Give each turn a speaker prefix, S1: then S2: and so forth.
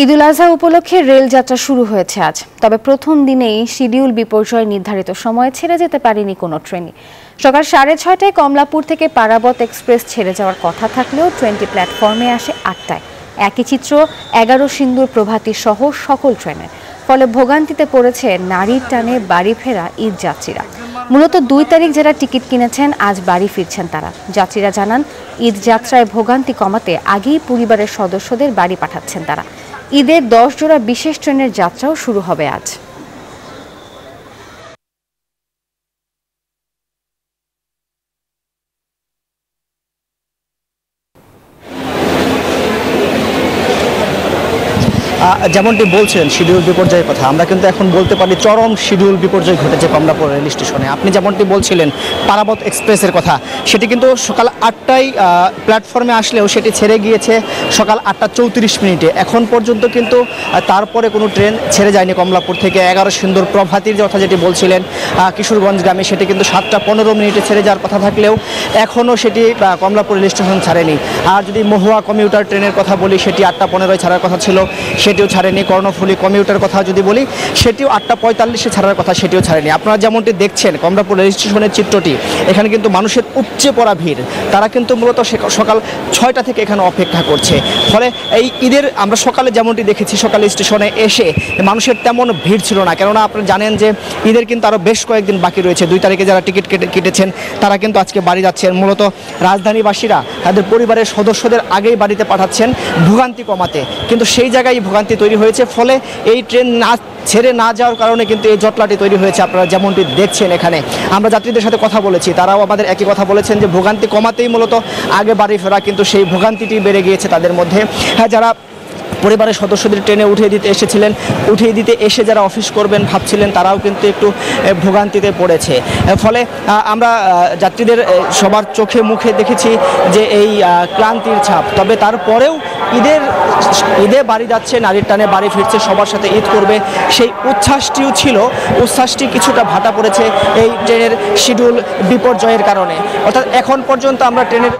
S1: ঈদুল আজহা উপলক্ষে রেল যাত্রা শুরু হয়েছে আজ। তবে প্রথম দিনেই শিডিউল বিপর্যয় নির্ধারিত সময়ে ছেড়ে যেতে পারেনি কোনো ট্রেনই। সকাল 6:30টায় কমলাপুর থেকে পারাবত এক্সপ্রেস ছেড়ে যাওয়ার কথা থাকলেও ট্রেনটি প্ল্যাটফর্মে আসে 8টায়। একই চিত্র 11 সিন্দুর প্রভাতী সহ সকল ট্রেনে। ফলে ভোগান্তিতে পড়েছে নারীর টানে বাড়ি ফেরা ঈদ যাত্রীরা। মূলত 2 তারিখ যারা টিকিট কিনেছেন আজ বাড়ি ফিরছেন তারা। যাত্রীরা জানান, ঈদ যাত্রায় ভোগান্তি কমাতে আগেই পরিবারের সদস্যদের বাড়ি পাঠাচ্ছেন তারা। ঈদের 10 জোড়া বিশেষ ট্রেনের যাত্রাও শুরু হবে আজ।
S2: যেমনটি বলছিলেন শিডিউল বিপর্যয়ের কথা, আমরা কিন্তু এখন বলতে পারি চরম শিডিউল বিপর্যয় ঘটেছে কমলাপুর রেল স্টেশনে। আপনি যেমনটি বলছিলেন পারাবত এক্সপ্রেসের কথা, সেটি কিন্তু সকাল 8টায় প্ল্যাটফর্মে আসলেও সেটি ছেড়ে গিয়েছে সকাল 8:34। এখন পর্যন্ত কিন্তু তারপরে কোনো ট্রেন ছেড়ে যায়নি কমলাপুর থেকে। 11 সিন্দুর প্রভাতীর কথা যেটি বলছিলেন কিশোরগঞ্জগামী, সেটি কিন্তু 7:15 ছেড়ে যাওয়ার কথা থাকলেও এখনও সেটি কমলাপুর রেল স্টেশন ছাড়েনি। আর যদি মহুয়া কমিউটার ট্রেনের কথা বলি, সেটি 8:15 ছাড়ার কথা ছিল, সেটিও ছাড়েনি। কর্ণফুলী কমিউটার কথা যদি বলি, সেটিও 8:45 ছাড়ার কথা, সেটিও ছাড়েনি। আপনারা যেমনটি দেখছেন কমলাপুর রেল স্টেশনের চিত্রটি, এখানে কিন্তু মানুষের উপচে পড়া ভিড়। তারা কিন্তু মূলত সকাল 6টা থেকে এখানে অপেক্ষা করছে। ফলে এই ঈদের আমরা সকালে যেমনটি দেখেছি, সকালে স্টেশনে এসে মানুষের তেমন ভিড় ছিল না। কেননা আপনারা জানেন যে ঈদের কিন্তু আরও বেশ কয়েকদিন বাকি রয়েছে। 2 তারিখে যারা টিকিট কেটেছেন তারা কিন্তু আজকে বাড়ি যাচ্ছেন। মূলত রাজধানীবাসীরা তাদের পরিবারের সদস্যদের আগেই বাড়িতে পাঠাচ্ছেন ভোগান্তি কমাতে, কিন্তু সেই জায়গায় ভোগান্তি তৈরি হয়েছে। ফলে এই ট্রেন ছেড়ে না যাওয়ার কারণে কিন্তু এই জটলাটি তৈরি হয়েছে। আপনারা যেমনটি দেখছেন এখানে, আমরা যাত্রীদের সাথে কথা বলেছি, তারাও আমাদের একই কথা বলেছেন যে ভোগান্তি কমাতেই মূলত আগে বাড়ি ফেরা, কিন্তু সেই ভোগান্তিটি বেড়ে গিয়েছে তাদের মধ্যে। যারা পরিবারের সদস্যদের ট্রেনে উঠিয়ে দিতে এসে যারা অফিস করবেন ভাবছিলেন, তারাও কিন্তু একটু ভোগান্তিতে পড়েছে। ফলে আমরা যাত্রীদের সবার চোখে মুখে দেখেছি যে এই ক্লান্তির ছাপ। তবে তারপরেও ঈদে বাড়ি যাচ্ছে, নারীর টানে বাড়ি ফিরছে, সবার সাথে ঈদ করবে, সেই উচ্ছ্বাসটিও ছিল। উচ্ছ্বাসটি কিছুটা ভাটা পড়েছে এই ট্রেনের শিডিউল বিপর্যয়ের কারণে। অর্থাৎ এখন পর্যন্ত আমরা ট্রেনের